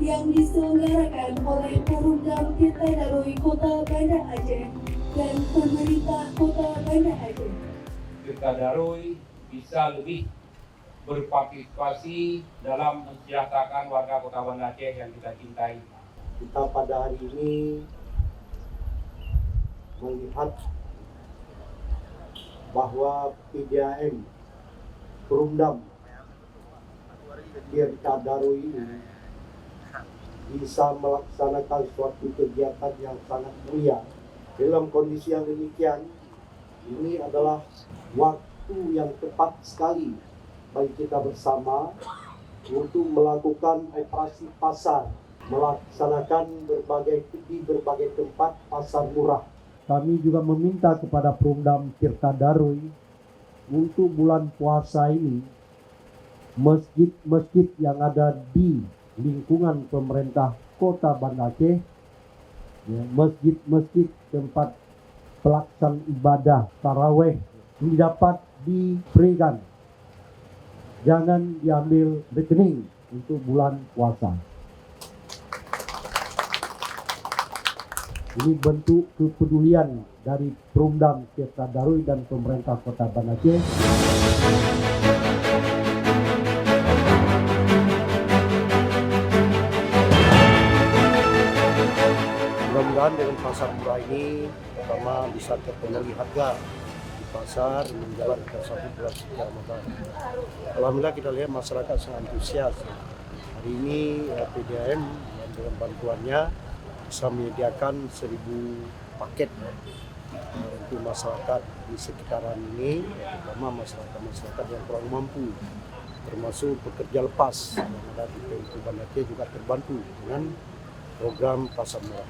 yang diselenggarakan oleh Perumdam Tirta Daroy Kota Banda Aceh dan pemerintah Kota Banda Aceh. Tirta Daroy bisa lebih berpartisipasi dalam mensejahterakan warga Kota Banda Aceh yang kita cintai. Kita pada hari ini melihat bahwa PDAM Perumdam Tirta Daroy ini bisa melaksanakan suatu kegiatan yang sangat mulia. Dalam kondisi yang demikian, ini adalah waktu yang tepat sekali bagi kita bersama untuk melakukan operasi pasar, melaksanakan di berbagai tempat pasar murah. Kami juga meminta kepada Perumdam Tirta Daroy untuk bulan puasa ini, masjid-masjid yang ada di lingkungan pemerintah Kota Banda Aceh, masjid-masjid tempat pelaksanaan ibadah taraweh ini dapat diberikan, jangan diambil rekening untuk bulan puasa. Ini bentuk kepedulian dari Perumdam Tirta Daroy dan pemerintah Kota Banda Aceh. Mudah-mudahan dengan pasar murah ini pertama bisa terpenuhi harga di pasar menjalankan satu bulan suci Ramadan. Alhamdulillah kita lihat masyarakat sangat antusias. Hari ini PDAM dengan bantuannya bisa menyediakan 1.000 paket untuk masyarakat di sekitaran ini, terutama masyarakat yang kurang mampu, termasuk pekerja lepas yang ada di PMK Banda Aceh juga terbantu dengan program pasar murah.